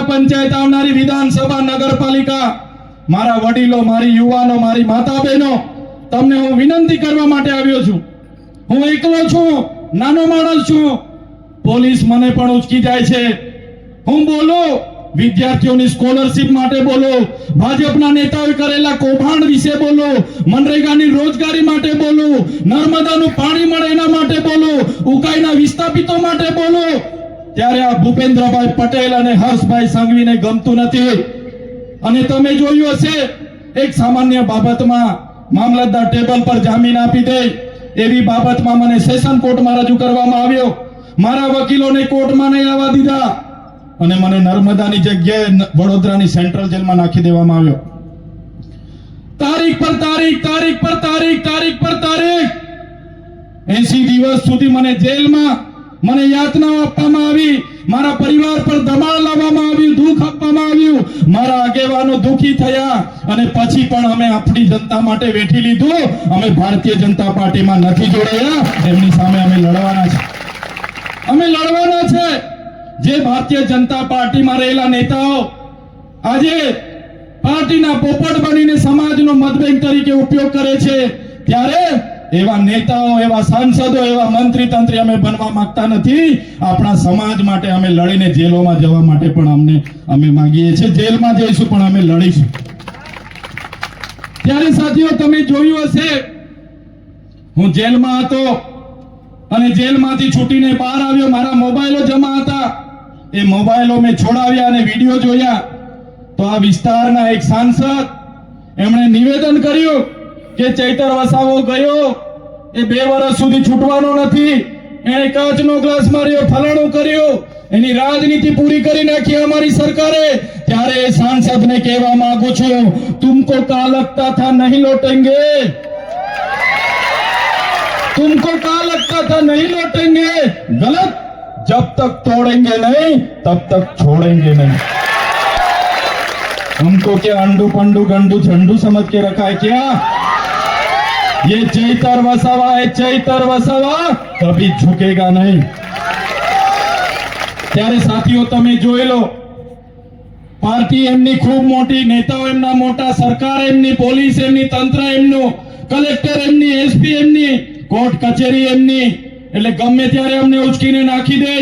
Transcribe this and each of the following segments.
જિલ્લા પંચાયત, આવનારી વિધાનસભા, નગરપાલિકા, મારા વડીલો, મારી યુવાનો, મારી માતા બહેનો, તમને હું વિનંતી કરવા માટે આવ્યો છું. હું એકલો છું, નાનો માણસ છું. પોલીસ મને પણ ઉચકી જાય છે. હું બોલું વિદ્યાર્થીઓની સ્કોલરશિપ માટે બોલો, ભાજપના નેતાઓએ કરેલા કૌભાંડ વિશે બોલો, મનરેગાની રોજગારી માટે બોલો, નર્મદાનું પાણી મળે એના માટે બોલો, ઉકાઈના વિસ્થાપિતો માટે બોલો, ત્યારે આ ભૂપેન્દ્રભાઈ પટેલ અને હર્ષભાઈ સંઘવીને ગમતું નથી. અને તમે જોયું હશે, એક સામાન્ય બાબતમાં મામલતદાર ટેબલ પર જામીન આપી દે એવી બાબતમાં મને સેશન કોર્ટમાં રજૂ કરવામાં આવ્યો. મારા વકીલોને કોર્ટમાં નહીં આવવા દીધા અને મને નર્મદાની જગ્યાએ વડોદરાની સેન્ટ્રલ જેલમાં નાખી દેવામાં આવ્યો. તારીખ પર તારીખ, તારીખ પર તારીખ, તારીખ પર તારીખ, 80 દિવસ સુધી મને જેલમાં મને યાતનાઓ આપવામાં આવી, મારા પરિવાર પર દબાણ લાવવામાં આવ્યું, દુઃખ આપવામાં આવ્યું, મારા આગેવાનો દુઃખી થયા અને પછી પણ અમે આપણી જનતા માટે વેઠી લીધું. અમે ભારતીય જનતા પાર્ટીમાં નથી જોડાયા, એમની સામે અમે લડવાના છે. અમે લડવાના છે. જે ભારતીય જનતા પાર્ટીમાં રહેલા નેતાઓ આજે પાર્ટીના પોપટ બનીને સમાજનો મતબેંક તરીકે ઉપયોગ કરે છે, ત્યારે એવા નેતાઓ, એવા સાંસદો, એવા મંત્રી તંત્રી અમે બનવા માંગતા નથી. આપણા સમાજ માટે અમે લડીને જેલોમાં જવા માટે પણ અમે માંગીએ છીએ. જેલમાં જઈશું પણ અમે લડીશું. ત્યારે સાથીઓ, તમે જોયું હશે, હું જેલમાં હતો અને જેલમાંથી છૂટીને બહાર આવ્યો. મારા મોબાઈલો જમા હતા. એ મોબાઈલો મેં છોડાવ્યા અને વિડીયો જોયા તો આ વિસ્તારના એક સાંસદ એમણે નિવેદન કર્યું કે ચૈતર વસાવો ગયો એ 2 વર્ષ સુધી છૂટવાનો નથી, એને કાચનો ગ્લાસ માર્યો, ફલાણું કર્યું, એની રાજનીતિ પૂરી કરી નાખી અમારી સરકારે. ત્યારે એ સાંસદને કહેવા માંગુ છું, તુમકો કા લગતા થા નહીં લौटेंगे, तुमको क्या लगता था नहीं लौटेंगे? गलत. जब तक तोड़ेंगे नहीं तब तक छोड़ेंगे नहीं. हमको क्या अंडू पंडू गंडू झंडू समझ के रखा है क्या? ये चैतर वसावा है, चैतर वसावा कभी झुकेगा नहीं. ત્યારે સાથીઓ, તમે જોઈ લો, પાર્ટી એમની ખૂબ મોટી, નેતાઓ એમના મોટા, સરકાર એમની, પોલીસ એમની, તંત્ર એમનું, કલેક્ટર એમની, એસપી એમની, કોર્ટ કચેરી એમની. એટલે ગમે ત્યારે અમને ઉચકીને નાખી દે.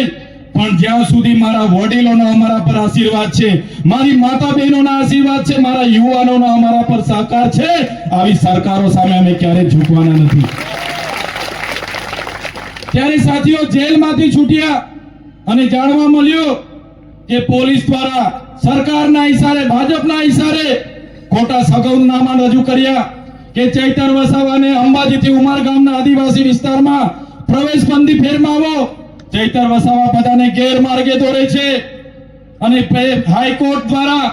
પણ જ્યાં સુધી મારા વડીલોનો અમારા પર આશીર્વાદ છે, મારી માતા બહેનોના આશીર્વાદ છે, મારા યુવાનોનો અમારા પર સહકાર છે, આવી સરકારો સામે અમે ક્યારેય ઝૂકવાના નથી. ત્યારે સાથીઓ, જેલમાંથી છૂટ્યા અને જાણવા મળ્યું કે પોલીસ દ્વારા સરકારના ઇશારે, ભાજપના ઇશારે ખોટા સગવડનામા રજૂ કર્યા કે ચૈતર વસાવાને અંબાજીથી ઉમરગામના આદિવાસી વિસ્તારમાં પ્રવેશબંધી ફેરમાવો. ચૈતર વસાવા બધાને ગેરમાર્ગે દોરે છે અને હાઈકોર્ટ દ્વારા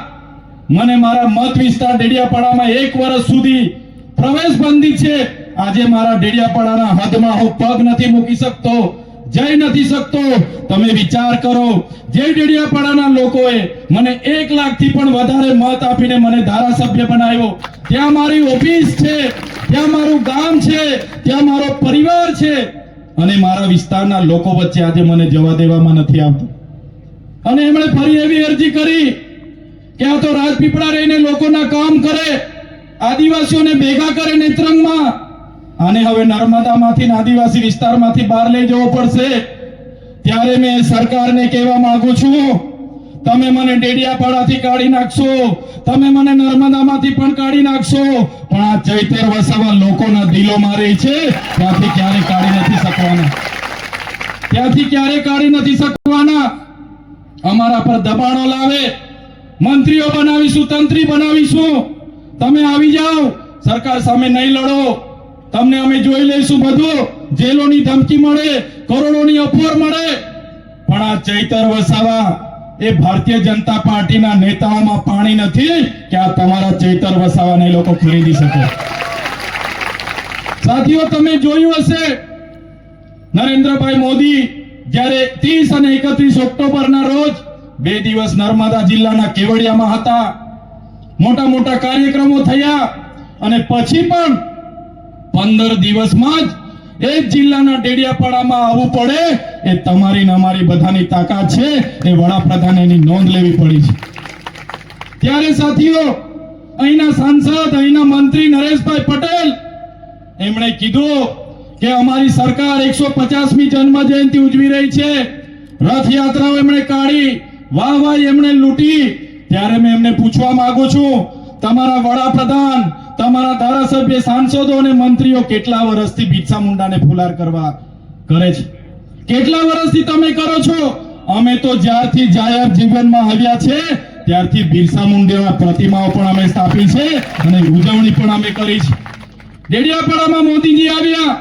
મને મારા મત વિસ્તાર ડેડિયાપાડામાં 1 વર્ષ સુધી પ્રવેશબંધી છે. આજે મારા ડેડિયાપાડાના હદમાં હું પગ નથી મૂકી શકતો, જઈ નથી શકતો. તમે વિચાર કરો, જે ડેડિયાપાડાના લોકોએ મને 1 લાખથી પણ વધારે મત આપીને મને ધારાસભ્ય બનાવ્યો, ત્યાં મારી ઓફિસ છે, ત્યાં મારું ગામ છે, ત્યાં મારો પરિવાર છે, અને મારા વિસ્તારના લોકો વચ્ચે આજે મને જવા દેવામાં નથી આવતું. અને એમણે ફરી એવી અરજી કરી કે આ તો રાજપીપળા રહીને લોકોના કામ કરે, આદિવાસીઓને ભેગા કરે નેત્રંગમાં, આને હવે નર્મદામાંથી, આદિવાસી વિસ્તારમાંથી બહાર લઈ જવો પડશે. ત્યારે મેં સરકારને કહેવા માંગુ છું, તમે મને ડેડિયાપાડાથી કાઢી નાખશો, તમે મને નર્મદામાંથી પણ કાઢી નાખશો, પણ આ ચૈતર વસાવા લોકોના દિલોમાં રહે છે, ત્યાંથી ક્યારે કાઢી નથી શકવાના, ત્યાંથી ક્યારે કાઢી નથી શકવાના. અમારા પર દબાણો લાવે, મંત્રીઓ બનાવીશું, તંત્રી બનાવીશું, તમે આવી જાઓ, સરકાર સામે નહીં લડો, તમને અમે જોઈ લઈશું બધું. જેલોની ધમકી મળે, કરોડોની ઓફર મળે, પણ આ ચૈતર વસાવા એ ભારતીય જનતા પાર્ટીના નેતાઓમાં પાણી નથી કે આ તમારા ચૈતર વસાવાને લોકો ખરીદી શકે. સાથીઓ, તમે જોયું હશે, નરેન્દ્રભાઈ મોદી જ્યારે 30 અને 31 ઓક્ટોબરના રોજ 2 દિવસ નર્મદા જિલ્લાના કેવડિયામાં હતા, મોટા મોટા કાર્યક્રમો થયા અને પછી પણ 15 દિવસમાં જ એક જિલ્લાના ડેડિયાપાડામાં આવવું પડે એ તમારી ને અમારી બધાની તાકાત છે. એ વડાપ્રધાને એની નોંધ લેવી પડી છે. ત્યારે સાથીઓ, અહીંના સાંસદ, અહીંના મંત્રી નરેશભાઈ પટેલ એમણે કીધું કે અમારી સરકાર 150મી જન્મ જયંતિ ઉજવી રહી છે, રથયાત્રાઓ એમણે કાઢી, વાહ એમણે લૂંટી. ત્યારે મેં એમને પૂછવા માંગુ છું, તમારા વડાપ્રધાન, તમારા ધારાસભ્ય, સાંસદો અને મંત્રીઓ કેટલા વર્ષથી બિરસા મુંડાને ફુલાર કરવા કરે છે? કેટલા વર્ષથી તમે કરો છો? અમે તો જ્યારથી જાહેર જીવનમાં આવ્યા છે ત્યારથી બિરસા મુંડાના પ્રતિમાઓ પણ અમે સ્થાપી છે અને ઉજવણી પણ અમે કરી છે. ડેડિયાપાડામાં મોદીજી આવ્યા,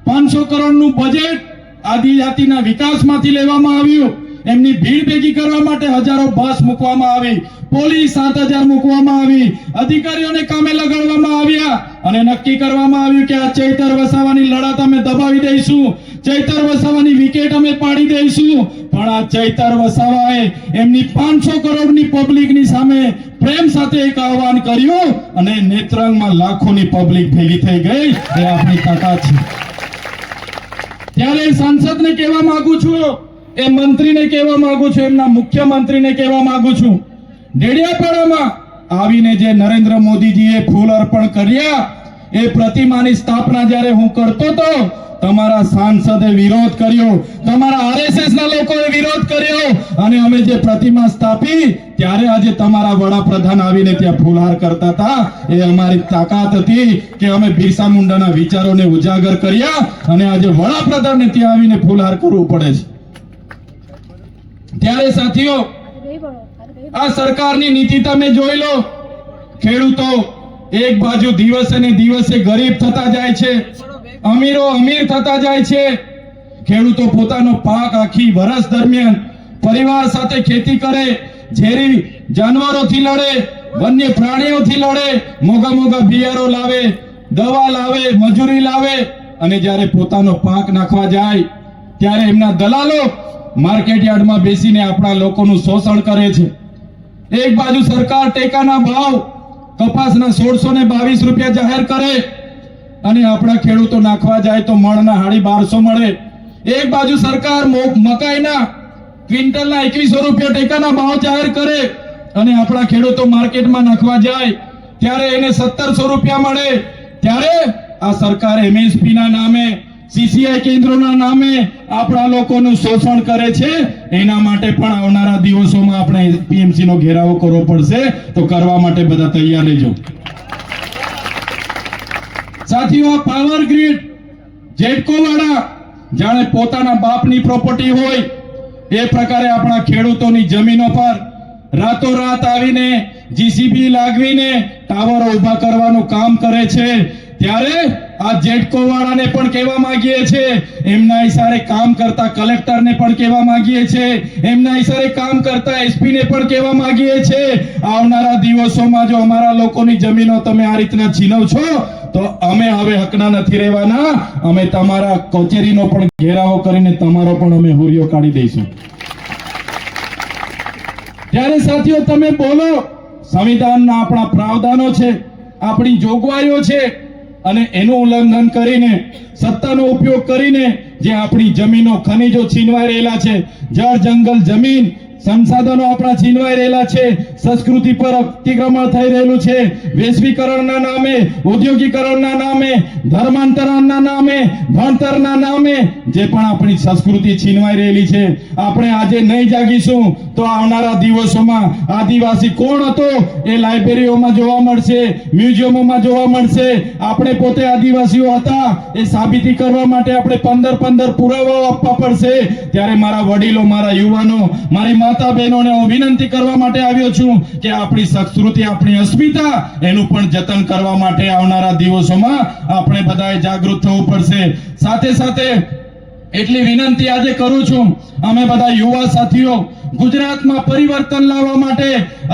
500 કરોડનું બજેટ આદિજાતિના વિકાસમાંથી લેવામાં આવ્યું. એમની ભીડ ભેગી કરવા માટે હજારો બસ મૂકવામાં આવી, પોલીસ 7000 મૂકવામાં આવી, અધિકારીઓને કામે લગાડવામાં આવ્યા અને નક્કી કરવામાં આવ્યું કે આ ચૈતર વસાવાની લડત અમે દબાવી દઈશું, ચૈતર વસાવાની વિકેટ અમે પાડી દઈશું. પણ આ ચૈતર વસાવાએ એમની 500 કરોડની પબ્લિકની સામે પ્રેમ સાથે એક આહ્વાન કર્યું અને નેત્રંગમાં લાખોની પબ્લિક ભેગી થઈ ગઈ. એ આપણી તાકાત છે. ત્યારે સાંસદને કહેવા માંગુ છું, એ મંત્રીને કહેવા માંગુ છું, એમના મુખ્યમંત્રીને કહેવા માંગુ છું, ડેડિયાપાડામાં આવીને જે નરેન્દ્ર મોદીજીએ ફૂલ અર્પણ કર્યા, એ પ્રતિમાની સ્થાપના જ્યારે હું કરતો તો તમારા સાંસદે વિરોધ કર્યો, તમારા આરએસએસ ના લોકોએ વિરોધ કર્યો અને અમે જે પ્રતિમા સ્થાપી ત્યારે આજે તમારા વડાપ્રધાન આવીને ત્યાં ફૂલહાર કરતા હતા. એ અમારી તાકાત હતી કે અમે બિરસા મુંડાના વિચારોને ઉજાગર કર્યા અને આજે વડાપ્રધાનને ત્યાં આવીને ફૂલહાર કરવું પડે છે. ત્યારે સાથીઓ, આ સરકારની નીતિ તમે જોઈ લો. ખેડૂતો એક બાજુ દિવસે ને દિવસે ગરીબ થતા જાય છે, અમીરો અમીર થતા જાય છે. ખેડૂતો પોતાનો પાક આખી વર્ષ દરમિયાન પરિવાર સાથે ખેતી કરે, ઝેરી જાનવરોથી લડે, વન્ય પ્રાણીઓથી લડે, મોગા બિયારો લાવે, દવા લાવે, મજૂરી લાવે અને જ્યારે પોતાનો પાક નાખવા જાય ત્યારે એમના દલાલો માર્કેટ યાર્ડમાં બેસીને આપણા લોકોનું શોષણ કરે છે. એક બાજુ સરકાર ટેકાના ભાવ કપાસના 1622 રૂપિયા જાહેર કરે અને આપણા ખેડૂતો નાખવા જાય તો મણના હાડી 1200 મળે. એક બાજુ સરકાર મકાઈના ક્વિન્ટલના 2100 રૂપિયા ટેકાના ભાવ જાહેર કરે અને આપણા ખેડૂતો માર્કેટમાં નાખવા જાય ત્યારે એને 1700 રૂપિયા મળે. ત્યારે આ સરકાર MSP ના નામે, CCI કેન્દ્રોના નામે આપણા લોકોનું શોષણ કરે છે. એના માટે પણ આવનારા દિવસોમાં આપણે PMC નો ઘેરાવો કરવો પડશે. તો કરવા માટે બધા તૈયાર રહેજો. સાથીઓ, પાવર ગ્રીડ જેટકો વાળા જાણે પોતાના બાપની પ્રોપર્ટી હોય એ પ્રકારે આપણા ખેડૂતોની જમીનો પર રાતોરાત આવીને જીસીબી લાગવીને ટાવરો ઉભા કરવાનું કામ કરે છે. ત્યારે આ જેટકો વાળાને પણ કહેવા માંગીએ છે, એમના ઈશારે કામ કરતા કલેક્ટરને પણ કહેવા માંગીએ છે, એમના ઈશારે કામ કરતા SP ને પણ કહેવા માંગીએ છે, આવનારા દિવસોમાં જો અમારા લોકોની જમીનો તમે આ રીતના છીનવ છો તો અમે હવે હકના નથી રહેવાના. અમે તમારા કચેરીનો પણ ઘેરાવો કરીને તમારો પણ અમે હુરિયો કાઢી દઈશું. ત્યારે સાથીઓ, તમે બોલો, સંવિધાનના આપણા પ્રાવધાનો છે, આપણી જોગવાઈઓ છે અને એનું ઉલ્લંઘન કરીને, સત્તાનો ઉપયોગ કરીને જે આપણી જમીનો, ખનીજો છીનવાઈ રહેલા છે, જળ જંગલ જમીન સંસાધનો આપણા છીનવાઈ રહેલા છે, સંસ્કૃતિ પર અતિક્રમણ થઈ રહેલું છે, વૈશ્વિકરણના નામે, ઔદ્યોગિકરણના નામે, ધર્માંતરણના નામે, ભણતરના નામે જે પણ આપણી સંસ્કૃતિ છીનવાઈ રહેલી છે, આપણે આજે નહીં જાગીશું તો આવનારા દિવસોમાં આદિવાસી કોણ હતો એ લાઇબ્રેરીઓમાં જોવા મળશે, મ્યુઝિયમોમાં જોવા મળશે. આપણે પોતે આદિવાસીઓ હતા એ સાબિતી કરવા માટે આપણે 15 પુરાવાઓ આપવા પડશે. ત્યારે મારા વડીલો, મારા યુવાનો, મારી માતા બહેનોને હું વિનંતી કરવા માટે આવ્યો છું કે આપણી સંસ્કૃતિ, આપણી અસ્મિતા એનું પણ જતન કરવા માટે આવનારા દિવસોમાં આપણે બધાએ જાગૃત થવું પડશે. સાથે સાથે એટલી વિનંતી આજે કરું છું, અમે બધા યુવા સાથીઓ ગુજરાતમાં પરિવર્તન લાવવા માટે,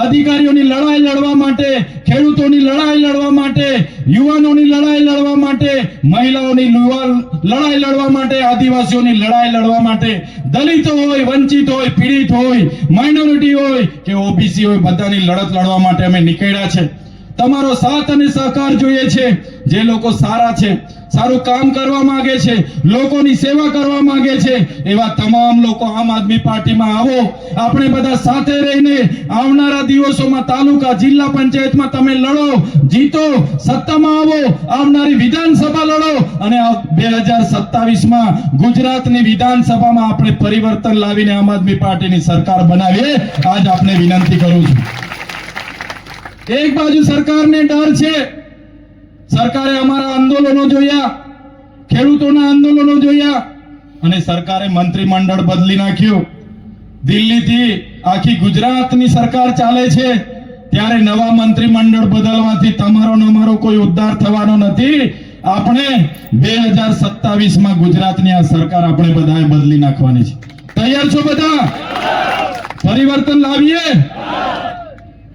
અધિકારીઓની લડાઈ લડવા માટે, ખેડૂતોની લડાઈ લડવા માટે, યુવાનોની લડાઈ લડવા માટે, મહિલાઓની લડાઈ લડવા માટે, આદિવાસીઓની લડાઈ લડવા માટે, દલિત હોય, વંચિત હોય, પીડિત હોય, માઇનોરિટી હોય કે OBC હોય, બધાની લડત લડવા માટે અમે નીકળ્યા છે. તમારો સાથ અને સહકાર જોઈએ છે. જે લોકો સારા છે, સારું કામ કરવા માંગે છે, લોકોની સેવા કરવા માંગે છે, એવા તમામ લોકો આમ આદમી પાર્ટીમાં આવો. આપણે બધા સાથે રહીને આવનારા દિવસોમાં તાલુકા, જિલ્લા પંચાયતમાં તમે લડો, જીતો, સત્તામાં આવો, આવનારી વિધાનસભા લડો અને 2027માં ગુજરાતની વિધાનસભામાં આપણે પરિવર્તન લાવીને આમ આદમી પાર્ટીની સરકાર બનાવીએ. આજ આપને વિનંતી કરું છું. એક બાજુ સરકારને ડર છે. સરકારે અમારા આંદોલનો જોયા, ખેડૂતોના આંદોલનો જોયા અને સરકારે મંત્રીમંડળ બદલી નાખ્યું. દિલ્હીથી આખી ગુજરાતની સરકાર ચાલે છે, ત્યારે નવા મંત્રીમંડળ બદલવાથી તમારો ને અમારો કોઈ ઉદ્ધાર થવાનો નથી. આપણે 2027માં ગુજરાતની આ સરકાર આપણે બધાએ બદલી નાખવાની છે. તૈયાર છો બધા? પરિવર્તન લાવીએ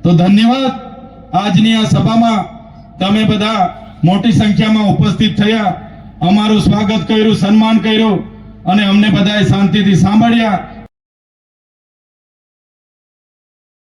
તો ધન્યવાદ. આજની આ સભામાં તમે બધા મોટી સંખ્યામાં ઉપસ્થિત થયા, અમારું સ્વાગત કર્યું, સન્માન કર્યું અને અમને બધાએ શાંતિથી સાંભળ્યા.